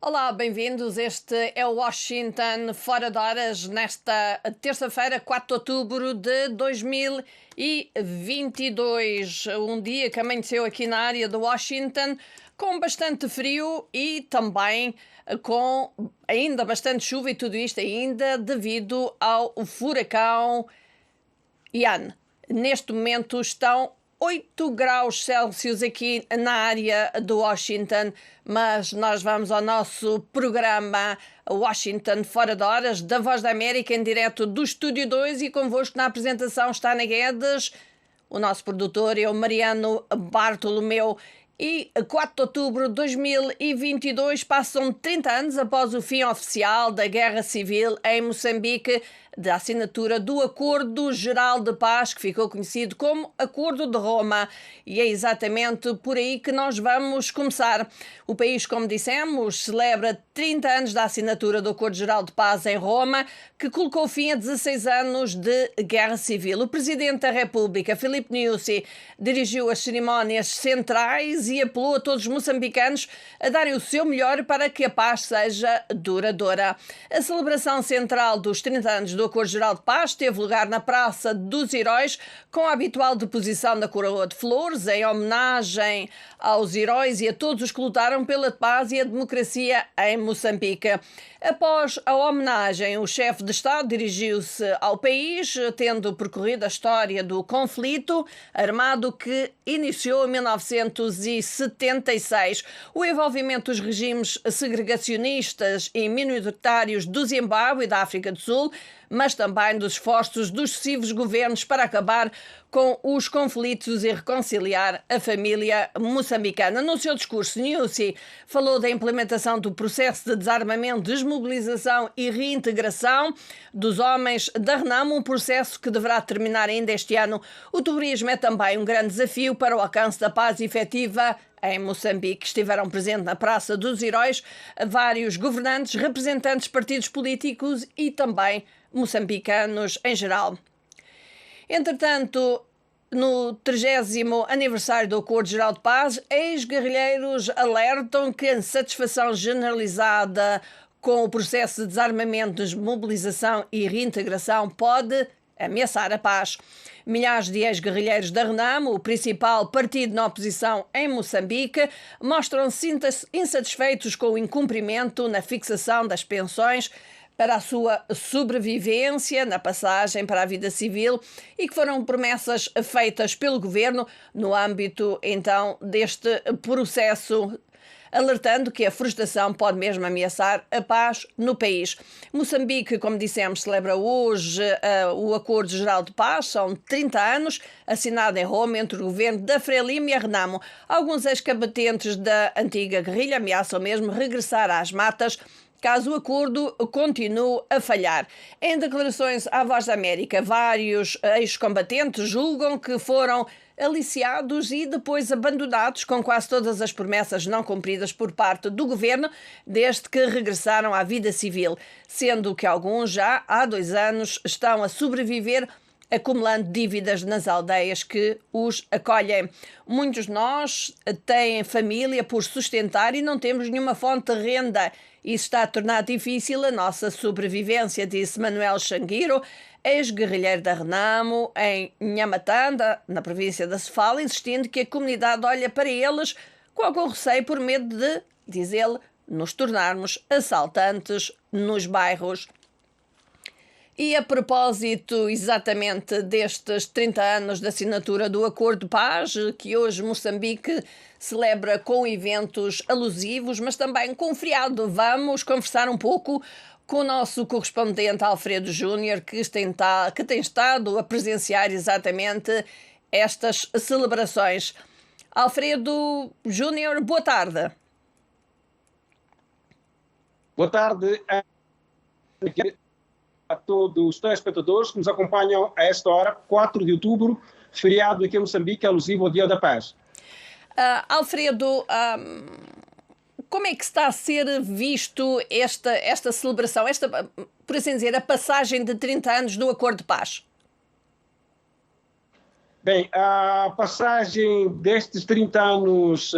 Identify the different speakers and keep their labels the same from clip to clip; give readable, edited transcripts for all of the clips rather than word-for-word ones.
Speaker 1: Olá, bem-vindos. Este é o Washington Fora de Horas, nesta terça-feira, 4 de outubro de 2022. Um dia que amanheceu aqui na área de Washington com bastante frio e também com ainda bastante chuva, e tudo isto ainda devido ao furacão Ian. Neste momento estão 8 graus Celsius aqui na área de Washington, mas nós vamos ao nosso programa Washington Fora de Horas, da Voz da América, em direto do Estúdio 2, e convosco na apresentação está Ana Guedes, o nosso produtor é o Mariano Bartolomeu. E 4 de outubro de 2022 passam 30 anos após o fim oficial da Guerra Civil em Moçambique, da assinatura do Acordo Geral de Paz, que ficou conhecido como Acordo de Roma. E é exatamente por aí que nós vamos começar. O país, como dissemos, celebra 30 anos da assinatura do Acordo Geral de Paz em Roma, que colocou fim a 16 anos de Guerra Civil. O Presidente da República, Filipe Nyusi, dirigiu as cerimónias centrais e apelou a todos os moçambicanos a darem o seu melhor para que a paz seja duradoura. A celebração central dos 30 anos do Acordo Geral de Paz teve lugar na Praça dos Heróis, com a habitual deposição da coroa de flores, em homenagem aos heróis e a todos os que lutaram pela paz e a democracia em Moçambique. Após a homenagem, o chefe de Estado dirigiu-se ao país, tendo percorrido a história do conflito armado que iniciou em 1976. O envolvimento dos regimes segregacionistas e minoritários do Zimbábue e da África do Sul, mas também dos esforços dos sucessivos governos para acabar com os conflitos e reconciliar a família moçambicana. No seu discurso, Nyusi falou da implementação do processo de desarmamento, desmobilização e reintegração dos homens da RENAMO, um processo que deverá terminar ainda este ano. O turismo é também um grande desafio para o alcance da paz efetiva em Moçambique. Estiveram presentes na Praça dos Heróis vários governantes, representantes de partidos políticos e também moçambicanos em geral. Entretanto, no 30º aniversário do Acordo Geral de Paz, ex-guerrilheiros alertam que a insatisfação generalizada com o processo de desarmamento, desmobilização e reintegração pode ameaçar a paz. Milhares de ex-guerrilheiros da RENAMO, o principal partido na oposição em Moçambique, mostram-se insatisfeitos com o incumprimento na fixação das pensões para a sua sobrevivência na passagem para a vida civil, e que foram promessas feitas pelo governo no âmbito, então, deste processo, alertando que a frustração pode mesmo ameaçar a paz no país. Moçambique, como dissemos, celebra hoje o Acordo Geral de Paz, são 30 anos, assinado em Roma entre o governo da Frelimo e a RENAMO. Alguns ex-combatentes da antiga guerrilha ameaçam mesmo regressar às matas caso o acordo continue a falhar. Em declarações à Voz da América, vários ex-combatentes julgam que foram aliciados e depois abandonados, com quase todas as promessas não cumpridas por parte do governo desde que regressaram à vida civil, sendo que alguns já há 2 anos estão a sobreviver acumulando dívidas nas aldeias que os acolhem. Muitos de nós têm família por sustentar e não temos nenhuma fonte de renda. Isso está a tornar difícil a nossa sobrevivência, disse Manuel Xanguiro, ex-guerrilheiro da RENAMO, em Nhamatanda, na província da Sofala, insistindo que a comunidade olha para eles com algum receio por medo de, diz ele, nos tornarmos assaltantes nos bairros. E a propósito exatamente destes 30 anos da assinatura do Acordo de Paz, que hoje Moçambique celebra com eventos alusivos, mas também com feriado, vamos conversar um pouco com o nosso correspondente Alfredo Júnior, que tem estado a presenciar exatamente estas celebrações. Alfredo Júnior, boa tarde.
Speaker 2: Boa tarde a todos os telespectadores que nos acompanham a esta hora, 4 de outubro, feriado aqui em Moçambique, alusivo ao Dia da Paz.
Speaker 1: Alfredo, como é que está a ser visto esta celebração, por assim dizer, a passagem de 30 anos do Acordo de Paz?
Speaker 2: Bem, a passagem destes 30 anos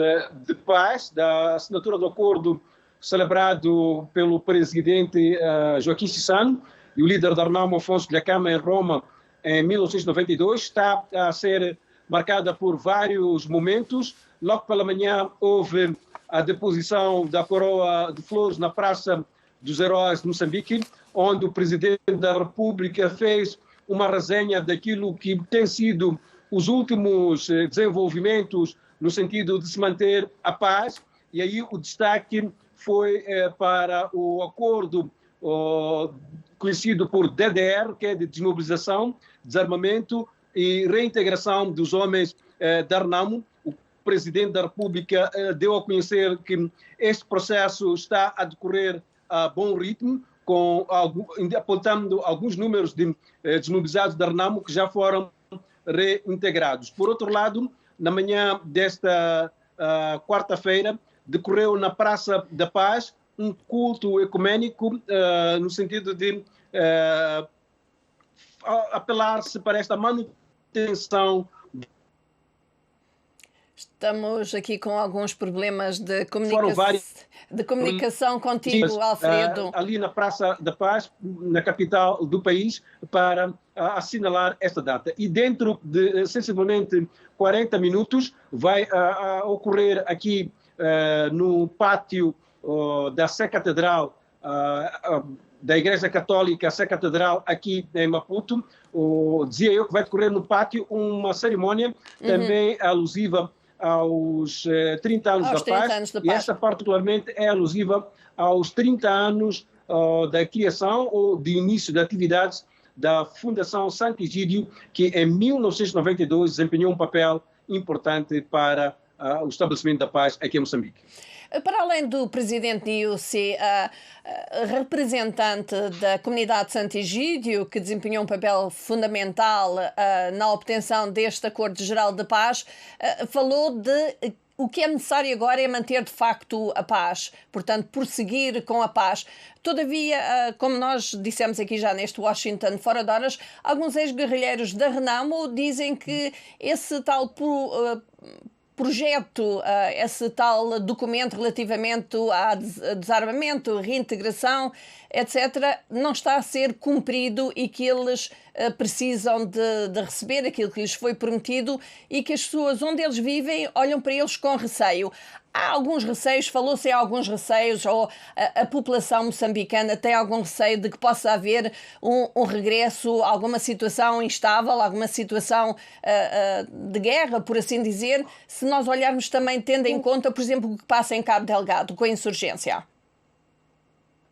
Speaker 2: de paz, da assinatura do Acordo celebrado pelo presidente Joaquim Chissano e o líder da Renamo, Afonso Dhlakama, em Roma, em 1992, está a ser marcada por vários momentos. Logo pela manhã houve a deposição da coroa de flores na Praça dos Heróis de Moçambique, onde o presidente da República fez uma resenha daquilo que tem sido os últimos desenvolvimentos no sentido de se manter a paz, e aí o destaque foi para o acordo conhecido por DDR, que é de desmobilização, desarmamento e reintegração dos homens da Renamo. O presidente da República deu a conhecer que este processo está a decorrer a bom ritmo, apontando alguns números de desmobilizados da Renamo que já foram reintegrados. Por outro lado, na manhã desta quarta-feira, decorreu na Praça da Paz um culto ecumênico no sentido de apelar-se para esta manutenção.
Speaker 1: Estamos aqui com alguns problemas de
Speaker 2: Foram vários
Speaker 1: comunicação contigo, Alfredo.
Speaker 2: Ali na Praça da Paz, na capital do país, para assinalar esta data. E dentro de sensivelmente 40 minutos vai ocorrer aqui no pátio da Sé Catedral, da Igreja Católica Sé Catedral, aqui em Maputo, dizia eu que vai decorrer no pátio uma cerimônia também alusiva aos 30 anos da paz, e esta particularmente é alusiva aos 30 anos da criação ou de início de atividades da Fundação Sant'Egidio, que em 1992 desempenhou um papel importante para o estabelecimento da paz aqui em Moçambique.
Speaker 1: Para além do presidente Nyusi, a representante da comunidade Sant'Egidio, que desempenhou um papel fundamental na obtenção deste acordo geral de paz, falou de o que é necessário agora é manter de facto a paz, portanto, prosseguir com a paz. Todavia, como nós dissemos aqui já neste Washington Fora de Horas, alguns ex-guerrilheiros da Renamo dizem que esse tal projeto, esse tal documento relativamente a desarmamento, reintegração, etc., não está a ser cumprido e que eles precisam de receber aquilo que lhes foi prometido e que as pessoas onde eles vivem olham para eles com receio. Há alguns receios, falou-se em alguns receios, ou a população moçambicana tem algum receio de que possa haver um regresso, alguma situação instável, alguma situação de guerra, por assim dizer, se nós olharmos também tendo em conta, por exemplo, o que passa em Cabo Delgado com a insurgência?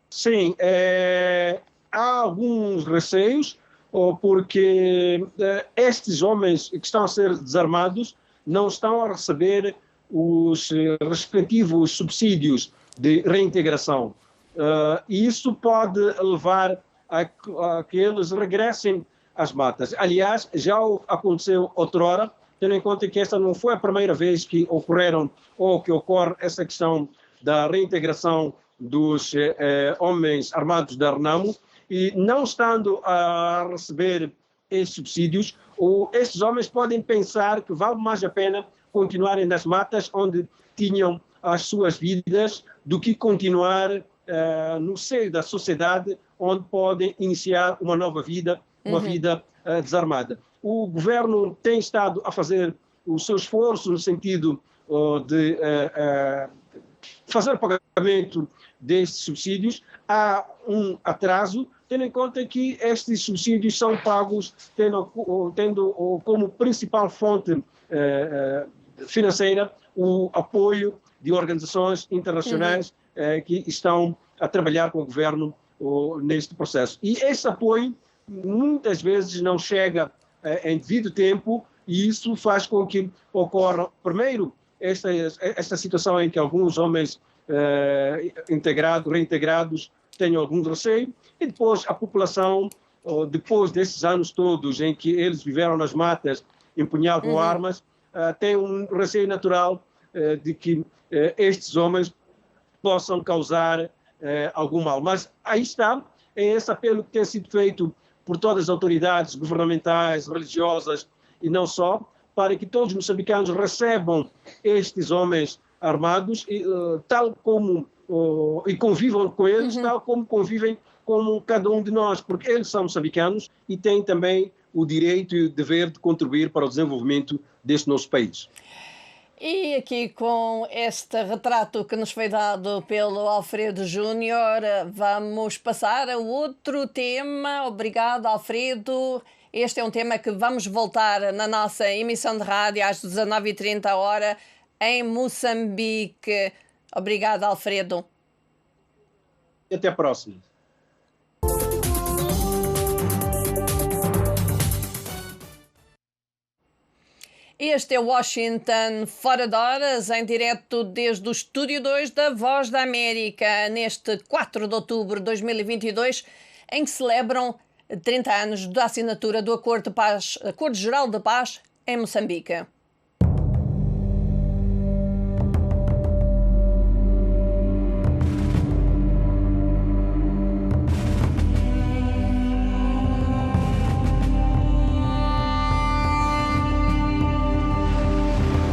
Speaker 2: Sim, há alguns receios, porque estes homens que estão a ser desarmados não estão a receber os respectivos subsídios de reintegração. E isso pode levar a que eles regressem às matas. Aliás, já aconteceu outrora, tendo em conta que esta não foi a primeira vez que ocorreram ou que ocorre essa questão da reintegração dos homens armados da Renamo, e não estando a receber esses subsídios, estes homens podem pensar que vale mais a pena continuarem nas matas onde tinham as suas vidas do que continuar no seio da sociedade onde podem iniciar uma nova vida, uma vida desarmada. O governo tem estado a fazer o seu esforço no sentido de fazer o pagamento destes subsídios. Há um atraso, tendo em conta que estes subsídios são pagos tendo como principal fonte financeira o apoio de organizações internacionais que estão a trabalhar com o governo neste processo. E esse apoio muitas vezes não chega em devido tempo, e isso faz com que ocorra, primeiro, esta situação em que alguns homens reintegrados tenham algum receio, e depois a população, depois desses anos todos em que eles viveram nas matas, empunhavam armas, tem um receio natural de que estes homens possam causar algum mal. Mas aí está, é esse apelo que tem sido feito por todas as autoridades governamentais, religiosas e não só, para que todos os moçambicanos recebam estes homens armados, tal como e convivam com eles, tal como convivem com cada um de nós, porque eles são moçambicanos e têm também o direito e o dever de contribuir para o desenvolvimento deste nosso país.
Speaker 1: E aqui com este retrato que nos foi dado pelo Alfredo Júnior, vamos passar a outro tema. Obrigado, Alfredo. Este é um tema que vamos voltar na nossa emissão de rádio às 19h30 em Moçambique. Obrigado, Alfredo.
Speaker 2: E até a próxima.
Speaker 1: Este é Washington Fora de Horas, em direto desde o Estúdio 2 da Voz da América, neste 4 de outubro de 2022, em que celebram 30 anos da assinatura do Acordo Geral de Paz em Moçambique.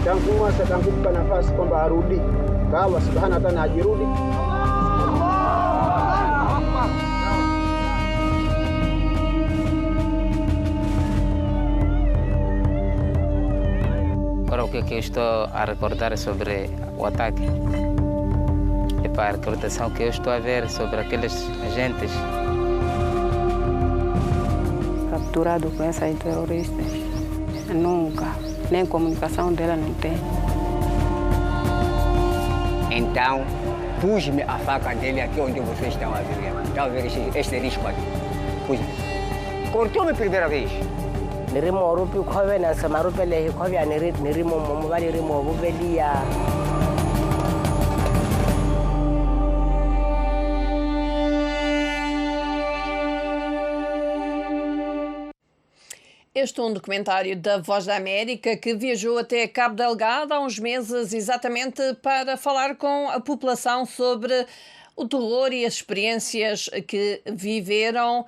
Speaker 3: Tangu sedang kumpa nafasi kwamba arudi, kawa subhana tena ajirudi.
Speaker 4: Agora o que eu estou a recordar sobre o ataque e para a recordação que eu estou a ver sobre aqueles agentes
Speaker 5: capturado com essas terroristas. Nunca. Nem comunicação dela não tem.
Speaker 6: Então, pus-me a faca dele aqui onde vocês estão a ver. Estão a ver este risco aqui. Pus-me. Cortou-me a primeira vez.
Speaker 7: Nirimo rupi khove na samarupe le khove nirimo momobali rimo bubelia.
Speaker 1: Este é um documentário da Voz da América que viajou até Cabo Delgado há uns meses exatamente para falar com a população sobre o terror e as experiências que viveram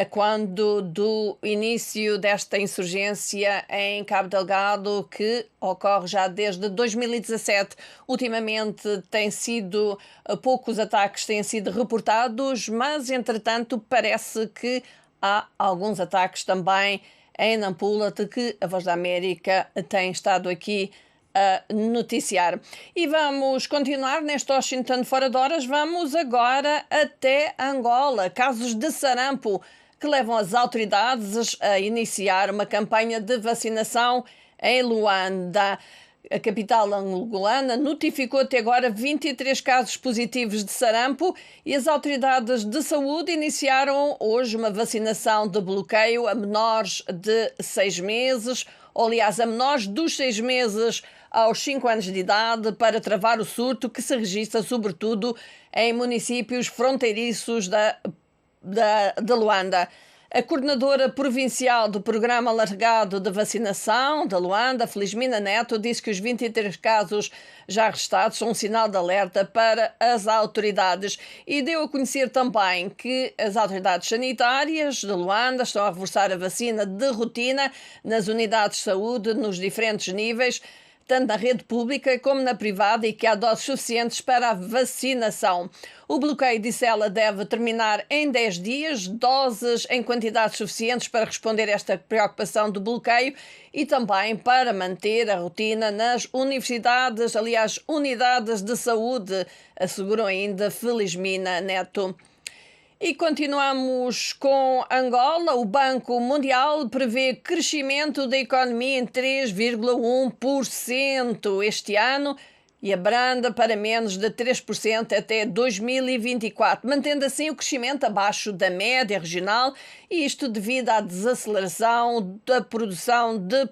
Speaker 1: quando do início desta insurgência em Cabo Delgado, que ocorre já desde 2017. Ultimamente têm sido poucos ataques têm sido reportados, mas entretanto parece que há alguns ataques também em Nampula, de que a Voz da América tem estado aqui a noticiar. E vamos continuar neste Washington Fora de Horas. Vamos agora até Angola. Casos de sarampo que levam as autoridades a iniciar uma campanha de vacinação em Luanda. A capital angolana notificou até agora 23 casos positivos de sarampo e as autoridades de saúde iniciaram hoje uma vacinação de bloqueio a menores de 6 meses, ou aliás, a menores dos 6 meses aos 5 anos de idade, para travar o surto que se registra sobretudo em municípios fronteiriços de Luanda. A coordenadora provincial do Programa Alargado de Vacinação de Luanda, Felizmina Neto, disse que os 23 casos já registrados são um sinal de alerta para as autoridades e deu a conhecer também que as autoridades sanitárias de Luanda estão a reforçar a vacina de rotina nas unidades de saúde nos diferentes níveis, tanto na rede pública como na privada, e que há doses suficientes para a vacinação. O bloqueio, disse ela, deve terminar em 10 dias, doses em quantidades suficientes para responder a esta preocupação do bloqueio e também para manter a rotina nas universidades, aliás, unidades de saúde, assegurou ainda Felizmina Neto. E continuamos com Angola. O Banco Mundial prevê crescimento da economia em 3,1% este ano e abranda para menos de 3% até 2024, mantendo assim o crescimento abaixo da média regional, e isto devido à desaceleração da produção de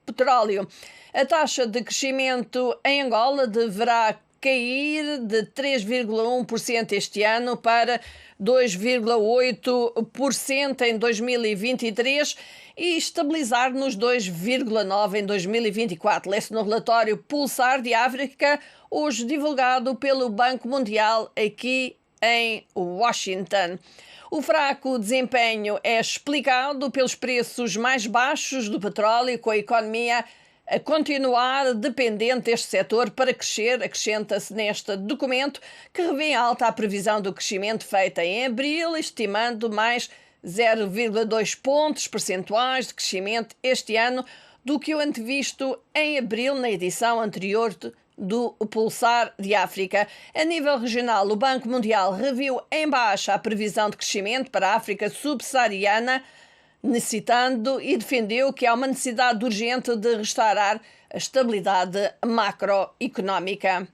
Speaker 1: petróleo. A taxa de crescimento em Angola deverá cair de 3,1% este ano para 2,8% em 2023 e estabilizar nos 2,9% em 2024. Lê-se no relatório Pulsar de África, hoje divulgado pelo Banco Mundial aqui em Washington. O fraco desempenho é explicado pelos preços mais baixos do petróleo, com a economia a continuar dependente deste setor para crescer, acrescenta-se neste documento, que revê alta a previsão do crescimento feita em abril, estimando mais 0,2 pontos percentuais de crescimento este ano do que o antevisto em abril na edição anterior do Pulsar de África. A nível regional, o Banco Mundial reviu em baixa a previsão de crescimento para a África subsaariana, necessitando e defendeu que há uma necessidade urgente de restaurar a estabilidade macroeconómica.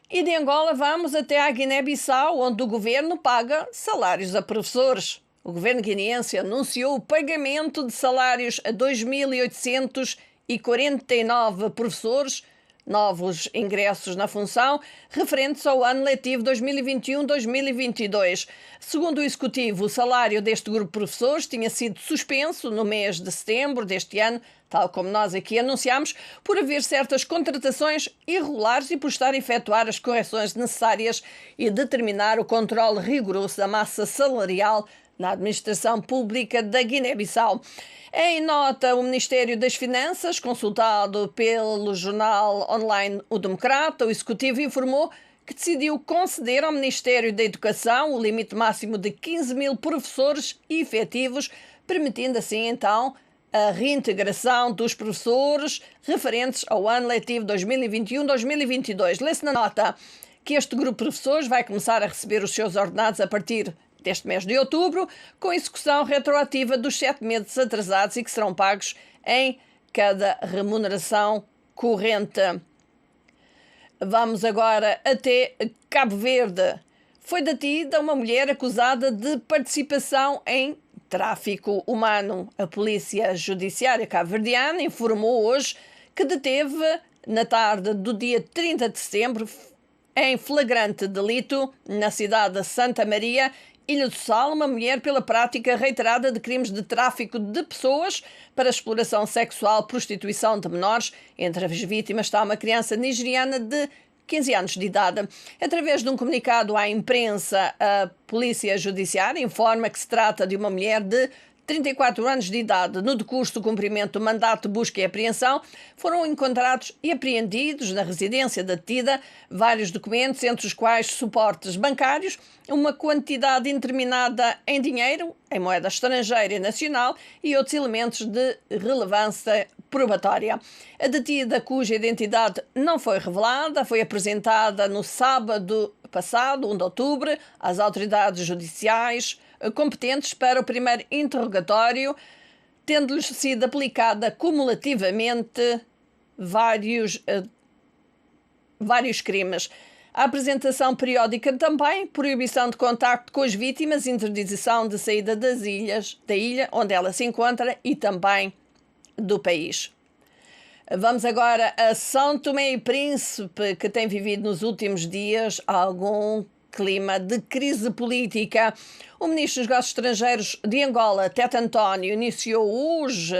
Speaker 1: E de Angola vamos até à Guiné-Bissau, onde o governo paga salários a professores. O governo guineense anunciou o pagamento de salários a 2.849 professores, novos ingressos na função, referentes ao ano letivo 2021-2022. Segundo o Executivo, o salário deste grupo de professores tinha sido suspenso no mês de setembro deste ano, tal como nós aqui anunciámos, por haver certas contratações irregulares e por estar a efetuar as correções necessárias e determinar o controle rigoroso da massa salarial na administração pública da Guiné-Bissau. Em nota, o Ministério das Finanças, consultado pelo jornal online O Democrata, o Executivo informou que decidiu conceder ao Ministério da Educação o limite máximo de 15 mil professores efetivos, permitindo assim, então, a reintegração dos professores referentes ao ano letivo 2021-2022. Lê-se na nota que este grupo de professores vai começar a receber os seus ordenados a partir deste mês de outubro, com execução retroativa dos 7 meses atrasados e que serão pagos em cada remuneração corrente. Vamos agora até Cabo Verde. Foi detida uma mulher acusada de participação em tráfico humano. A Polícia Judiciária cabo-verdiana informou hoje que deteve, na tarde do dia 30 de setembro, em flagrante delito, na cidade de Santa Maria, Ilha do Sal, uma mulher pela prática reiterada de crimes de tráfico de pessoas para exploração sexual, prostituição de menores. Entre as vítimas está uma criança nigeriana de 15 anos de idade. Através de um comunicado à imprensa, a Polícia Judiciária informa que se trata de uma mulher de 34 anos de idade. No decurso do cumprimento do mandato de busca e apreensão, foram encontrados e apreendidos na residência da detida vários documentos, entre os quais suportes bancários, uma quantidade indeterminada em dinheiro, em moeda estrangeira e nacional e outros elementos de relevância probatória. A detida, cuja identidade não foi revelada, foi apresentada no sábado passado, 1 de outubro, às autoridades judiciais competentes para o primeiro interrogatório, tendo-lhes sido aplicada cumulativamente vários crimes. A apresentação periódica também, proibição de contacto com as vítimas, interdição de saída da ilha onde ela se encontra e também do país. Vamos agora a São Tomé e Príncipe, que tem vivido nos últimos dias algum clima de crise política. O ministro dos Negócios Estrangeiros de Angola, Tete António, iniciou hoje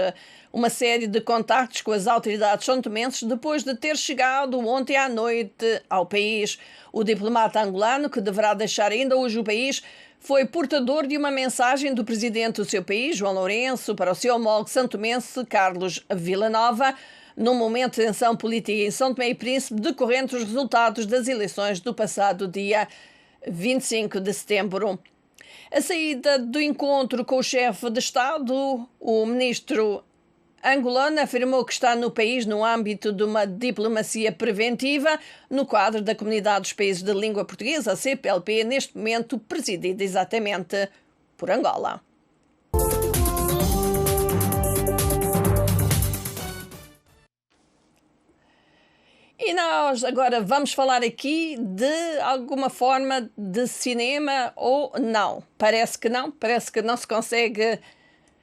Speaker 1: uma série de contactos com as autoridades são-tomenses depois de ter chegado ontem à noite ao país. O diplomata angolano, que deverá deixar ainda hoje o país, foi portador de uma mensagem do presidente do seu país, João Lourenço, para o seu homólogo santomense, Carlos Villanova, num momento de tensão política em São Tomé e Príncipe, decorrente dos resultados das eleições do passado dia 25 de setembro. A saída do encontro com o chefe de Estado, o ministro angolano afirmou que está no país no âmbito de uma diplomacia preventiva no quadro da Comunidade dos Países de Língua Portuguesa, a CPLP, neste momento presidida exatamente por Angola. E nós agora vamos falar aqui de alguma forma de cinema ou não. Parece que não se consegue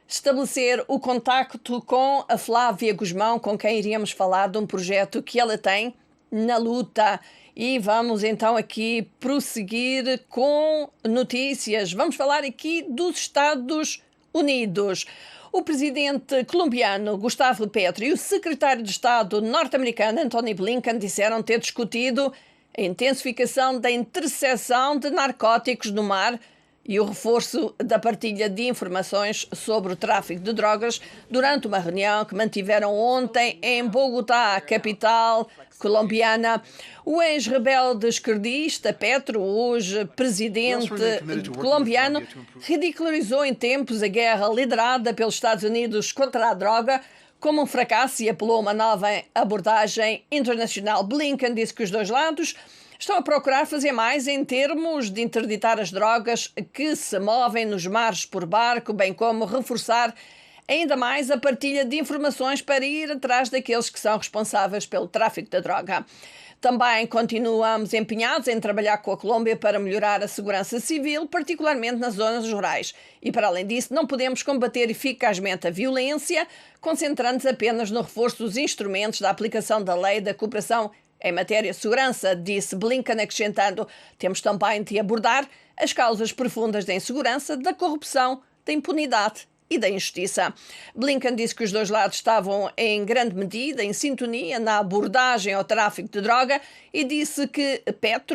Speaker 1: estabelecer o contacto com a Flávia Guzmão, com quem iríamos falar de um projeto que ela tem na luta. E vamos então aqui prosseguir com notícias. Vamos falar aqui dos Estados Unidos. O presidente colombiano Gustavo Petro e o secretário de Estado norte-americano Antony Blinken disseram ter discutido a intensificação da interseção de narcóticos no mar e o reforço da partilha de informações sobre o tráfico de drogas durante uma reunião que mantiveram ontem em Bogotá, capital colombiana. O ex-rebelde esquerdista Petro, hoje presidente colombiano, ridicularizou em tempos a guerra liderada pelos Estados Unidos contra a droga como um fracasso e apelou a uma nova abordagem internacional. Blinken disse que os dois lados estão a procurar fazer mais em termos de interditar as drogas que se movem nos mares por barco, bem como reforçar ainda mais a partilha de informações para ir atrás daqueles que são responsáveis pelo tráfico da droga. Também continuamos empenhados em trabalhar com a Colômbia para melhorar a segurança civil, particularmente nas zonas rurais. E, para além disso, não podemos combater eficazmente a violência, concentrando-nos apenas no reforço dos instrumentos da aplicação da lei da cooperação em matéria de segurança, disse Blinken, acrescentando: temos também de abordar as causas profundas da insegurança, da corrupção, da impunidade e da injustiça. Blinken disse que os dois lados estavam em grande medida em sintonia na abordagem ao tráfico de droga e disse que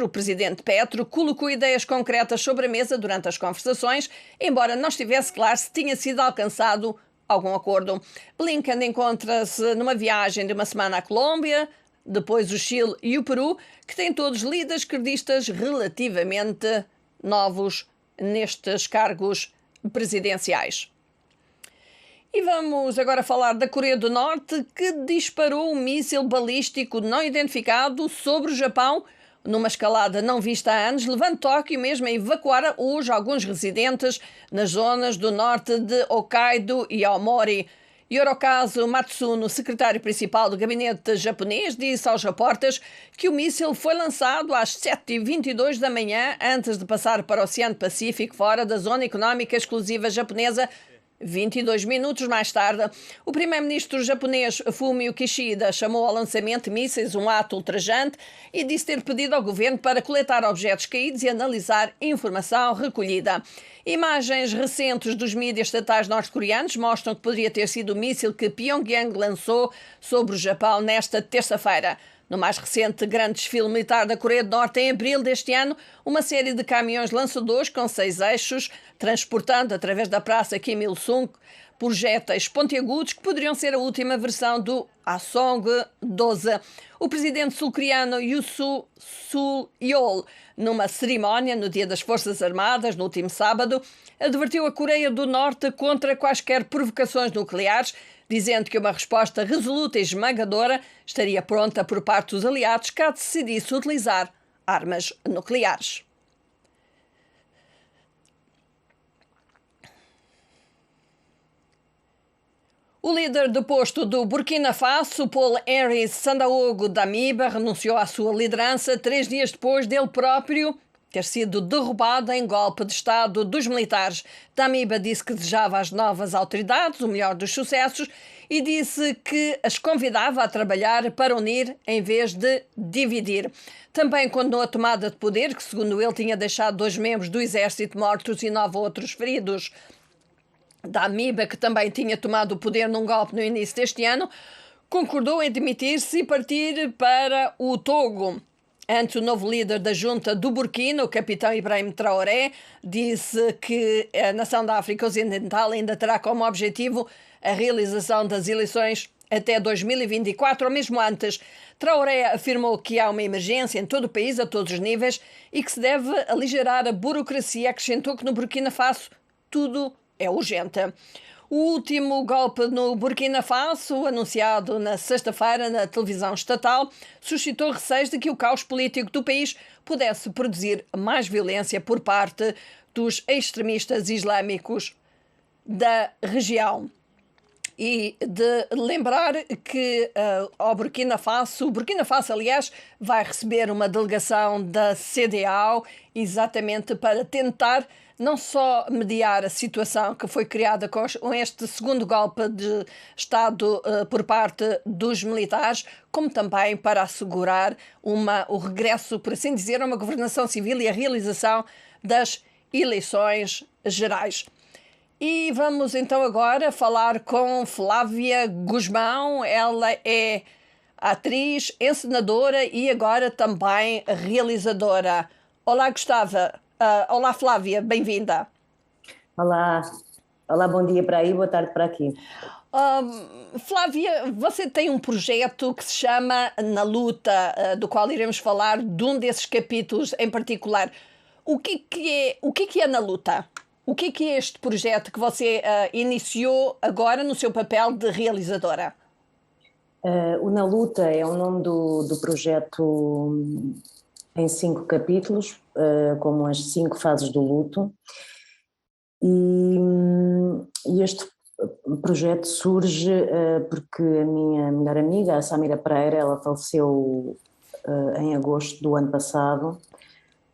Speaker 1: o presidente Petro, colocou ideias concretas sobre a mesa durante as conversações, embora não estivesse claro se tinha sido alcançado algum acordo. Blinken encontra-se numa viagem de uma semana à Colômbia, depois o Chile e o Peru, que têm todos líderes esquerdistas relativamente novos nestes cargos presidenciais. E vamos agora falar da Coreia do Norte, que disparou um míssil balístico não identificado sobre o Japão, numa escalada não vista há anos, levando Tóquio mesmo a evacuar hoje alguns residentes nas zonas do norte de Hokkaido e Aomori. Hirokazu Matsuno, secretário principal do gabinete japonês, disse aos repórteres que o míssil foi lançado às 7h22 da manhã, antes de passar para o Oceano Pacífico, fora da zona económica exclusiva japonesa. 22 minutos mais tarde, o primeiro-ministro japonês Fumio Kishida chamou ao lançamento de mísseis um ato ultrajante e disse ter pedido ao governo para coletar objetos caídos e analisar informação recolhida. Imagens recentes dos mídias estatais norte-coreanos mostram que poderia ter sido o míssil que Pyongyang lançou sobre o Japão nesta terça-feira. No mais recente grande desfile militar da Coreia do Norte, em abril deste ano, uma série de caminhões lançadores com 6 eixos, transportando através da praça Kim Il-sung projéteis pontiagudos que poderiam ser a última versão do Hwasong-12. O presidente sul-coreano Yoon Suk-yeol, numa cerimónia no Dia das Forças Armadas, no último sábado, advertiu a Coreia do Norte contra quaisquer provocações nucleares, dizendo que uma resposta resoluta e esmagadora estaria pronta por parte dos aliados caso decidisse utilizar armas nucleares. O líder do posto do Burkina Faso, Paul-Henri Sandaogo Damiba, renunciou à sua liderança 3 dias depois dele próprio ter sido derrubado em golpe de Estado dos militares. Damiba disse que desejava às novas autoridades o melhor dos sucessos e disse que as convidava a trabalhar para unir em vez de dividir. Também condenou a tomada de poder, que segundo ele tinha deixado 2 membros do exército mortos e 9 outros feridos. Damiba, que também tinha tomado o poder num golpe no início deste ano, concordou em demitir-se e partir para o Togo. Antes, o novo líder da junta do Burkina, o capitão Ibrahim Traoré, disse que a nação da África Ocidental ainda terá como objetivo a realização das eleições até 2024 ou mesmo antes. Traoré afirmou que há uma emergência em todo o país, a todos os níveis, e que se deve aligerar a burocracia. Acrescentou que no Burkina Faso tudo é urgente. O último golpe no Burkina Faso, anunciado na sexta-feira na televisão estatal, suscitou receios de que o caos político do país pudesse produzir mais violência por parte dos extremistas islâmicos da região. E de lembrar que o Burkina Faso, aliás, vai receber uma delegação da CEDEAO exatamente para tentar não só mediar a situação que foi criada com este segundo golpe de Estado por parte dos militares, como também para assegurar o regresso, por assim dizer, a uma governação civil e a realização das eleições gerais. E vamos então agora falar com Flávia Guzmão. Ela é atriz, encenadora e agora também realizadora. Olá, Gustavo. Olá, Flávia, bem-vinda.
Speaker 8: Olá, olá, bom dia para aí, boa tarde para aqui.
Speaker 1: Flávia, você tem um projeto que se chama Na Luta, do qual iremos falar de um desses capítulos em particular. O que é Na Luta? O que é este projeto que você iniciou agora no seu papel de realizadora?
Speaker 8: O Na Luta é o nome do projeto em 5 capítulos, como as 5 fases do luto. E este projeto surge porque a minha melhor amiga, a Samira Pereira, ela faleceu em agosto do ano passado.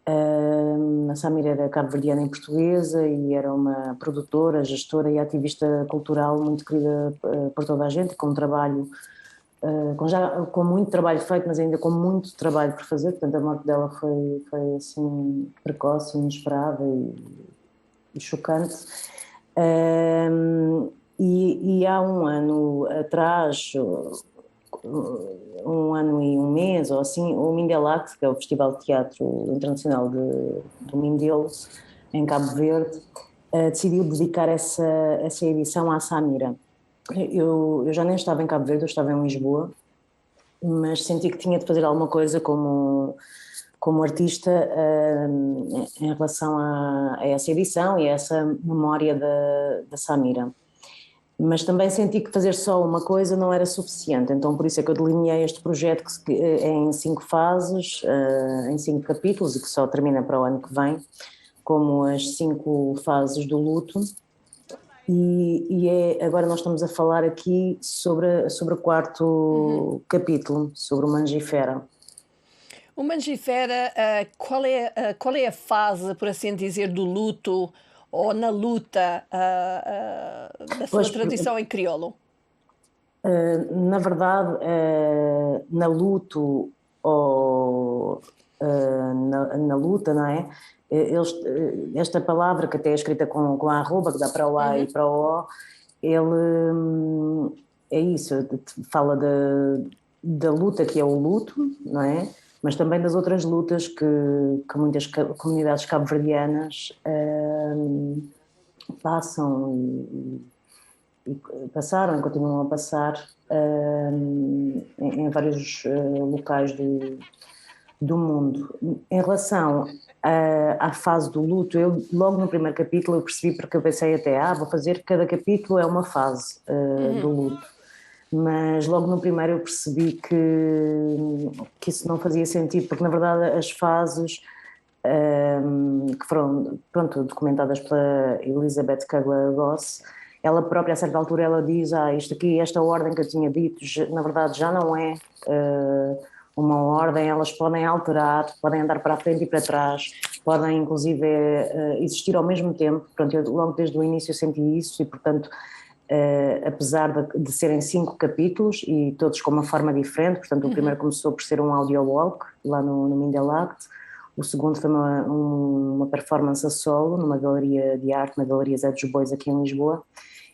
Speaker 8: A Samira era cabo-verdiana em portuguesa e era uma produtora, gestora e ativista cultural muito querida por toda a gente, com um trabalho, com muito trabalho feito, mas ainda com muito trabalho por fazer. Portanto, a morte dela foi assim precoce, inesperada e chocante. E há um ano atrás, um ano e um mês ou assim, o Mindelact, que é o Festival de Teatro Internacional do Mindelo, em Cabo Verde, decidiu dedicar essa edição à Samira. Eu já nem estava em Cabo Verde, eu estava em Lisboa, mas senti que tinha de fazer alguma coisa como artista em relação a essa edição e a essa memória da Samira. Mas também senti que fazer só uma coisa não era suficiente, então por isso é que eu delineei este projeto em 5 fases, em 5 capítulos, e que só termina para o ano que vem, como as 5 fases do luto. Agora nós estamos a falar aqui sobre o 4º capítulo, sobre o Mangifera.
Speaker 1: O Mangifera, qual é a fase, por assim dizer, do luto ou na luta da sua tradição em crioulo?
Speaker 8: Na verdade, na luto ou na luta, não é? Esta palavra, que até é escrita com a arroba, que dá para o A e para o O, ele é isso, fala da luta que é o luto, não é? Mas também das outras lutas que muitas comunidades cabo-verdianas passam e passaram e continuam a passar em vários locais do mundo. Em relação à fase do luto, eu logo no primeiro capítulo eu percebi, porque eu pensei até, vou fazer, cada capítulo é uma fase do luto. Mas logo no primeiro eu percebi que isso não fazia sentido, porque na verdade as fases que foram documentadas pela Elizabeth Kubler-Ross, ela própria a certa altura ela diz, isto aqui, esta ordem que eu tinha dito, na verdade já não é uma ordem, elas podem alterar, podem andar para a frente e para trás, podem inclusive existir ao mesmo tempo. Portanto, eu logo desde o início eu senti isso e portanto apesar de serem 5 capítulos e todos com uma forma diferente, portanto o primeiro começou por ser um audio walk lá no Mindelact, o segundo foi uma performance a solo numa galeria de arte, na Galeria Zé dos Bois aqui em Lisboa,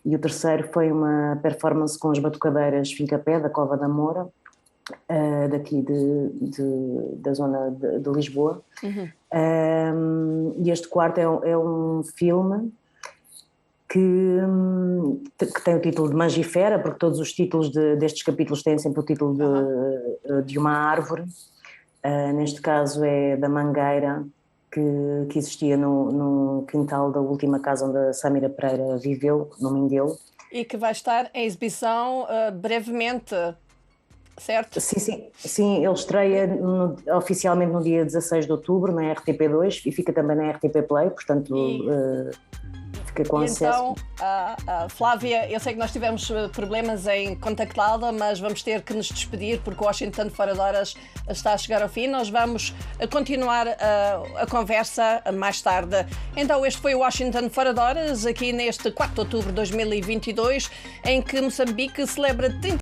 Speaker 8: e o terceiro foi uma performance com as batucadeiras Fincapé da Cova da Moura, daqui da zona de Lisboa. E este quarto é um filme que tem o título de Mangifera, porque todos os títulos destes capítulos têm sempre o título de uma árvore. Neste caso é da mangueira que existia no quintal da última casa onde a Samira Pereira viveu, no Mindelo.
Speaker 1: E que vai estar em exibição brevemente, certo?
Speaker 8: Sim, ele estreia oficialmente no dia 16 de outubro na RTP2 e fica também na RTP Play, portanto fica com acesso.
Speaker 1: Então, Flávia, eu sei que nós tivemos problemas em contactá-la, mas vamos ter que nos despedir porque o Washington Fora de Horas está a chegar ao fim. Nós vamos continuar a conversa mais tarde. Então, este foi o Washington Fora de Horas, aqui neste 4 de outubro de 2022, em que Moçambique celebra 30